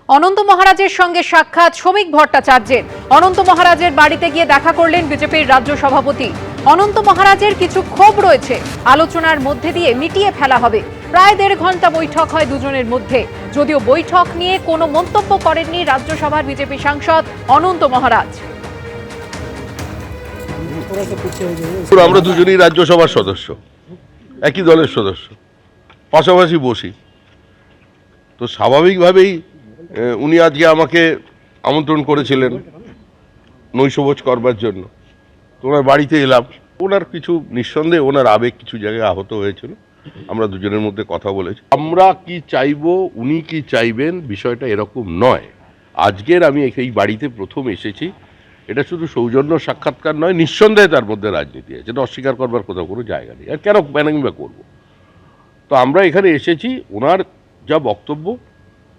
অনন্ত মহারাজের সঙ্গে সাক্ষাৎ শ্রমিক ভট্টাচার্যের। অনন্ত মহারাজের বাড়িতে গিয়ে দেখা করলেন বিজেপির রাজ্য সভাপতি। অনন্ত মহারাজের কিছু ক্ষোভ রয়েছে, আলোচনার মধ্যে দিয়ে মিটিয়ে ফেলা হবে। প্রায় 1.5 ঘন্টা বৈঠক হয় দুজনের মধ্যে। যদিও বৈঠক নিয়ে কোনো মন্তব্য করেননি রাজ্যসভার বিজেপি সাংসদ অনন্ত মহারাজ। আমরা দুজনেই রাজ্যসভার সদস্য, একই দলের সদস্য, পাশাপাশি বসি। তো স্বাভাবিকভাবেই উনি আজকে আমাকে আমন্ত্রণ করেছিলেন নৈশভোজ করবার জন্য। তো ওনার বাড়িতে এলাম। ওনার কিছু নিঃসন্দেহে ওনার আবেগ কিছু জায়গায় আহত হয়েছিল। আমরা দুজনের মধ্যে কথা বলেছি। আমরা কি চাইবো, উনি কি চাইবেন, বিষয়টা এরকম নয়। আজকের আমি এই বাড়িতে প্রথম এসেছি। এটা শুধু সৌজন্য সাক্ষাৎকার নয়, নিঃসন্দেহে তার মধ্যে রাজনীতি আছে, এটা অস্বীকার করবার কোথাও কোনো জায়গা নেই। আর কেন প্যানিং বা করবো? তো আমরা এখানে এসেছি, ওনার যা বক্তব্য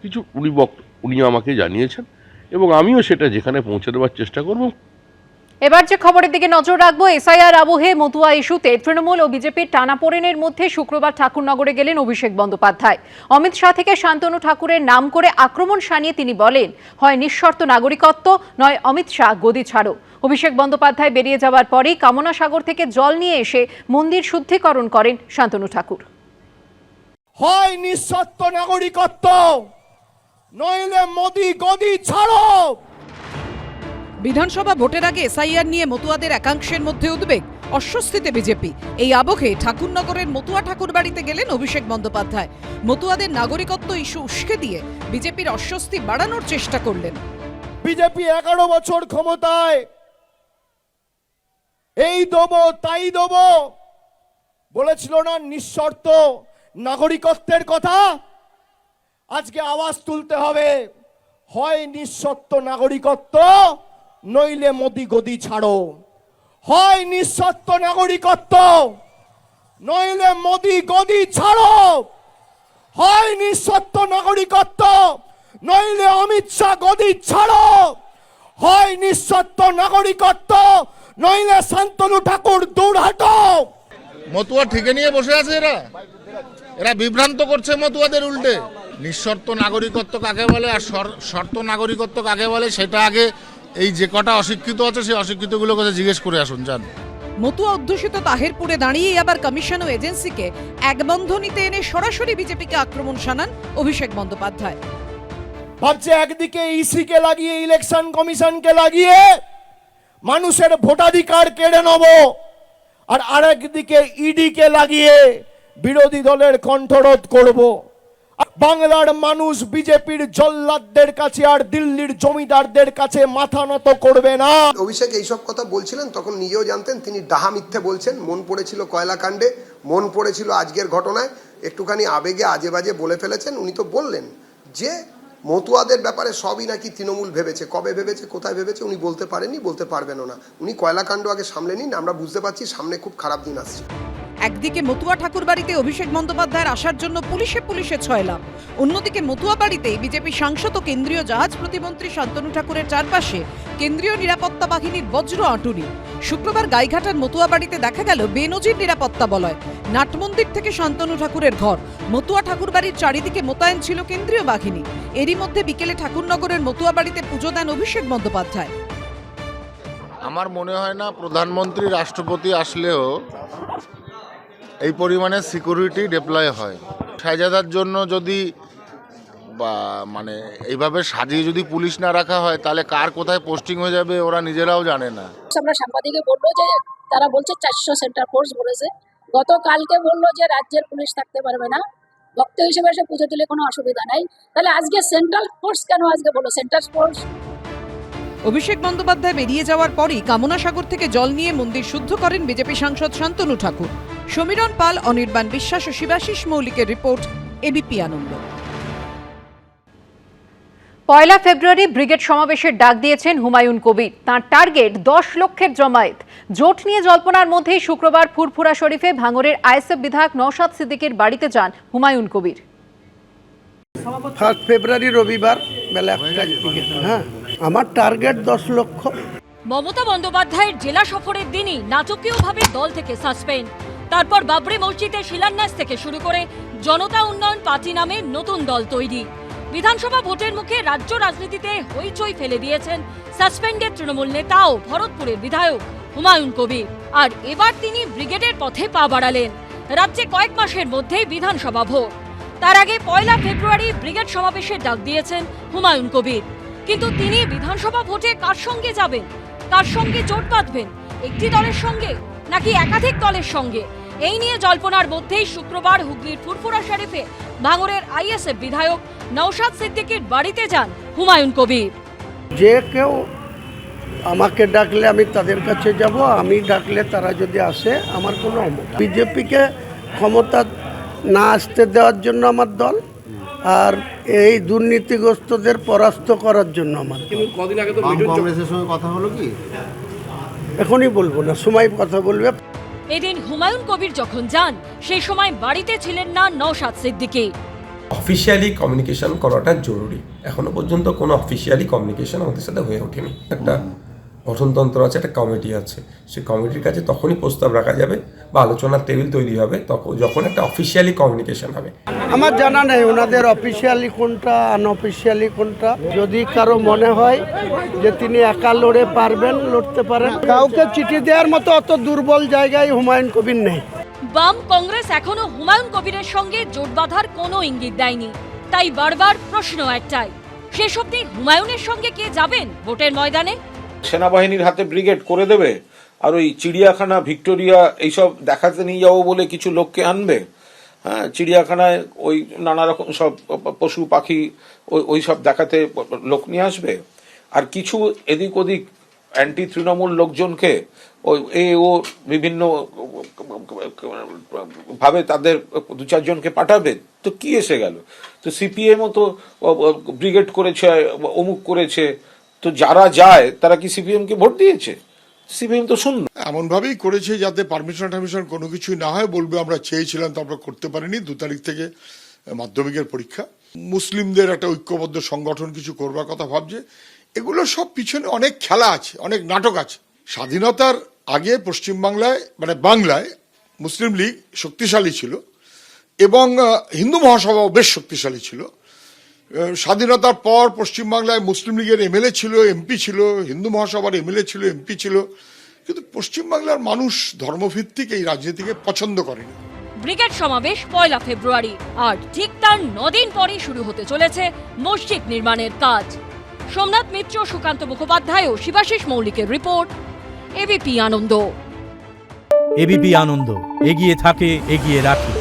কিছু উনি আমাকে জানিয়েছেন এবং আমিও সেটা যেখানে পৌঁছে দেওয়ার চেষ্টা করব। এবার যে খবরের দিকে নজর রাখবো, এসআইআর আবহে মতুয়া ইস্যুতে তৃণমূল ও বিজেপির টানাপোড়েনের মধ্যে শুক্রবার ঠাকুরনগরে গেলেন অভিষেক বন্দ্যোপাধ্যায়। অমিত শাহ থেকে শান্তনু ঠাকুরের নাম করে আক্রমণ শানিয়ে তিনি বলেন, হয় নিঃশর্ত নাগরিকত্ব, নয় অমিত শাহ গদি ছাড়ো। অভিষেক বন্দ্যোপাধ্যায় বেরিয়ে যাওয়ার পরেই কামনা সাগর থেকে জল নিয়ে এসে মন্দির শুদ্ধিকরণ করেন শান্তনু ঠাকুর। হয় নিঃশর্ত নাগরিকত্ব, নইলে মোদি গদি ছাড়ো। বিধানসভা ভোটের আগে এসআইআর নিয়ে মতুয়াদের একাংশের মধ্যে উদ্বেগ, অস্বস্তিতে বিজেপি। এই আবহে ঠাকুরনগরের মতুয়া ঠাকুর বাড়িতে গেলেন অভিষেক বন্দ্যোপাধ্যায়। মতুয়াদের নাগরিকত্ব ইস্যু উস্কে দিয়ে বিজেপির অস্বস্তি বাড়ানোর চেষ্টা করলেন। বিজেপি 11 বছর ক্ষমতায়, এই দেবো তাই দেবো বলেছিল না নিঃশর্ত নাগরিকত্বের কথা। আজকে আওয়াজ তুলতে হবে, হয় নিঃশর্ত নাগরিকত্ব, নইলে মোদি গদি ছাড়ো। হয় নিঃশর্ত নাগরিকত্ব, নইলে মোদি গদি ছাড়ো। হয় নিঃশর্ত নাগরিকত্ব, নইলে অমিত শাহ গদি ছাড়ো। হয় নিঃশর্ত নাগরিকত্ব, নইলে শান্তনু ঠাকুর দূর হাঁটো। মতুয়া ঠিকে নিয়ে বসে আছে এরা বিভ্রান্ত করছে মতুয়াদের উল্টে। নিঃশর্ত নাগরিকত্ব কাকে বলে আর শর্ত নাগরিকত্ব কাকে বলে সেটা আগে এই যে কটা অশিক্ষিত আছে সেই অশিক্ষিতগুলো কথা জিজ্ঞেস করে আসুন যান। মতুয়া অধ্যুষিত তাহেরপুরে দাঁড়িয়েই আবার কমিশন ও এজেন্সিকে এক বন্ধনীতে এনে সরাসরি বিজেপিকে আক্রমণ শানান অভিষেক বন্দ্যোপাধ্যায়। ভাবছে একদিকে ইসিকে লাগিয়ে, ইলেকশন কমিশনকে লাগিয়ে মানুষের ভোটাধিকার কেড়ে নেব, আর আরেকদিকে ইডিকে লাগিয়ে বিরোধী দলের কণ্ঠরোধ করব। বাংলার মানুষ বিজেপির জল্লাদদের কাছে আর দিল্লির জমিদারদের কাছে মাথা নত করবে না। অভিষেক এইসব কথা বলছিলেন তখন নিজেও জানতেন তিনি ডাহা মিথ্যে বলছেন। মন পড়েছিল কয়লা কাণ্ডে, মন পড়েছিল আজকের ঘটনায়, একটুখানি আবেগে আজে বাজে বলে ফেলেছেন। উনি তো বললেন যে মতুয়াদের ব্যাপারে সবই নাকি তৃণমূল ভেবেছে। কবে ভেবেছে, কোথায় ভেবেছে উনি বলতে পারেননি, বলতে পারবেনও না। উনি কয়লা কাণ্ড আগে সামলে নিন, আমরা বুঝতে পারছি সামনে খুব খারাপ দিন আসছে। একদিকে মতুয়া ঠাকুর বাড়িতে অভিষেক বন্দ্যোপাধ্যায়ের আসার জন্য পুলিশে ছয়লাম, অন্যদিকে মতুয়া বাড়িতে বিজেপি সাংসদ ও কেন্দ্রীয় জাহাজ প্রতিমন্ত্রী শান্তনু ঠাকুরের চারপাশে কেন্দ্রীয় নিরাপত্তা বাহিনীর বজ্র আঁটুনি। শুক্রবার গাইঘাটার মতুয়া বাড়িতে দেখা গেল বেনজির নিরাপত্তা বলয়। নাটমন্দির থেকে শান্তনু ঠাকুরের ঘর, মতুয়া ঠাকুর বাড়ির চারিদিকে মোতায়েন ছিল কেন্দ্রীয় বাহিনী। এরই মধ্যে বিকেলে ঠাকুরনগরের মতুয়া বাড়িতে পুজো দেন অভিষেক বন্দ্যোপাধ্যায়। আমার মনে হয় না প্রধানমন্ত্রী রাষ্ট্রপতি আসলেও এই পরিমাণে সিকিউরিটি ডিপ্লয় হয়। শাহজাদার জন্য যদি মানে এইভাবে সাজিয়ে যদি পুলিশ না রাখা হয় তাহলে কার কোথায় পোস্টিং হয়ে যাবে ওরা নিজেরাও জানে না। আমরা সাংবাদিকে বললো যে তারা বলছে 400 সেন্টার ফোর্স বলেছে। গতকালকে বললো যে রাজ্যের পুলিশ থাকতে পারবে না, ভক্ত হিসেবে এসে পুজো দিলে কোনো অসুবিধা নাই। তাহলে আজকে সেন্ট্রাল ফোর্স কেন আজকে বললো সেন্টার ফোর্স? অভিষেক বন্দ্যোপাধ্যায় বেরিয়ে যাওয়ার পরই কামনা সাগর থেকে জল নিয়ে মন্দির শুদ্ধ করেন বিজেপি সাংসদ শান্তনু ঠাকুর। সমীরণ পাল, অনির্বাণ বিশ্বাস ও শিবাশিস মৌলিকের রিপোর্ট, এবিপি আনন্দ। 1 ফেব্রুয়ারি ব্রিগেড সমাবেশের ডাক দিয়েছেন হুমায়ুন কবির। তাঁর টার্গেট 10 লক্ষের জমায়েত। জোট নিয়ে জল্পনার মধ্যেই শুক্রবার ফুরফুরা শরীফে ভাঙড়ের আইএসএফ বিধায়ক নওশাদ সিদ্দিকের বাড়িতে যান হুমায়ুন কবির। 1 ফেব্রুয়ারি রবিবার বেলা 1টার দিকে। আমার টার্গেট 10 লক্ষ। মমতা বন্দ্যোপাধ্যায়ের জেলা সফরের দিনই নাটকীয়ভাবে দল থেকে সাসপেন্ড। তারপর বাবরি মসজিদের শিলান্যাস থেকে শুরু করে জনতা উন্নয়ন পার্টি নামে নতুন দল তৈরি। বিধানসভা ভোটের মুখে রাজ্য রাজনীতিতে হইচই ফেলে দিয়েছেন সাসপেন্ডেড তৃণমূল নেতা ও ভরতপুরের বিধায়ক হুমায়ুন কবির। আর এবার তিনি ব্রিগেডের পথে পা বাড়ালেন। রাজ্যে কয়েক মাসের মধ্যেই বিধানসভা ভোট, তার আগে 1 ফেব্রুয়ারি ব্রিগেড সমাবেশের ডাক দিয়েছেন হুমায়ুন কবির। কিন্তু তিনি বিধানসভা ভোটে কার সঙ্গে যাবেন, কার সঙ্গে জোট বাঁধবেন, একটি দলের সঙ্গে নাকি একাধিক দলের সঙ্গে, এই নিয়ে জল্পনার মধ্যেই শুক্রবার হুগলির ফুরফুরা শরীফে ভাঙড়ের আইএসএফ বিধায়ক নওশাদ সিদ্দিকীর বাড়িতে যান হুমায়ুন কবির। যে কেউ আমাকে ডাকলে আমি তাদের কাছে যাব, আমি ডাকলে তারা যদি আসে আমার কোনো বিজেপিকে ক্ষমতা না আসতে দেওয়ার জন্য আমার দল, আর এই দুর্নীতিগ্রস্তদের পরাস্ত করার জন্য আমার দল। কংগ্রেসের সঙ্গে কথা হলো কি? এখনই বলবো না, সময় কথা বলবে। এদিন হুমায়ুন কবির যখন যান সেই সময় বাড়িতে ছিলেন না নওশাদ সিদ্দিকী। অফিসিয়ালি কমিউনিকেশন করাটা জরুরি। এখনো পর্যন্ত কোনো অফিসিয়ালি কমিউনিকেশন আমাদের সাথে হয়ে ওঠেনি। একটা গঠনতন্ত্র আছে, একটা কমিটি আছে, সেই কমিটির কাছে তখনই প্রস্তাব রাখা যাবে বা আলোচনার টেবিল তৈরি হবে তখন, যখন একটা অফিসিয়ালি কমিউনিকেশন হবে। আমার জানা নেই ওনাদের অফিসিয়ালি কোনটা আনঅফিসিয়ালি কোনটা। যদি কারো মনে হয় যে তিনি একা লড়ে পারবেন, লড়তে পারেন। কাউকে চিঠি দেওয়ার মতো অত দুর্বল জায়গায় হুমায়ুন কবির নেই। বাম কংগ্রেস এখনো হুমায়ুন কবিরের সঙ্গে জোট বাঁধার কোনো ইঙ্গিত দেয়নি। তাই বারবার প্রশ্ন একটাই, শেষ অবধি হুমায়ুনের সঙ্গে কে যাবেন ভোটের ময়দানে? সেনাবাহিনীর হাতে ব্রিগেড করে দেবে আর ওই চিড়িয়াখানা ভিক্টোরিয়া এইসব দেখাতে নিয়ে যাবো বলে কিছু লোককে আনবে। হ্যাঁ, চিড়িয়াখানায় ওই নানা রকম সব পশু পাখি ওই সব দেখাতে লোক নিয়ে আসবে। আর কিছু এদিক ওদিক অ্যান্টি তৃণমূল লোকজনকে ও বিভিন্ন ভাবে তাদের 2-4 জনকে পাঠাবে। তো কি এসে গেল? তো সিপিএম ও তো ব্রিগেড করেছে, অমুক করেছে, তো যারা যায় তারা কি সিপিএম কে ভোট দিয়েছে? সিপিএম তো শূন্য। এমন ভাবেই করেছে যাতে পারমিশন কোনো কিছুই না হয়, বলবে আমরা চেয়েছিলাম তো আমরা করতে পারিনি। 2 তারিখ থেকে মাধ্যমিকের পরীক্ষা। মুসলিমদের একটা ঐক্যবদ্ধ সংগঠন কিছু করবার কথা ভাবছে। এগুলো সব পিছনে অনেক খেলা আছে, অনেক নাটক আছে। স্বাধীনতার আগে পশ্চিমবাংলায় মানে বাংলায় মুসলিম লীগ শক্তিশালী ছিল এবং হিন্দু মহাসভাও বেশ শক্তিশালী ছিল। স্বাধীনতার পর পশ্চিমবাংলায় মুসলিম লীগের এমএলএ ছিল, এমপি ছিল, হিন্দু মহাসভার এমএলএ ছিল, এমপি ছিল, কিন্তু পশ্চিমবাংলার মানুষ ধর্মভিত্তিক এই রাজনীতিকে পছন্দ করেনি। ব্রিগেড সমাবেশ 1 ফেব্রুয়ারি, আর ঠিক তার 9 দিন পরে শুরু হতে চলেছে মসজিদ নির্মাণের কাজ। সোমনাথ মিত্র, সুকান্ত মুখোপাধ্যায় ও শিবাশিস মৌলিকের রিপোর্ট, এবিপি আনন্দ। এবিপি আনন্দ, এগিয়ে থাকে, এগিয়ে রাখে।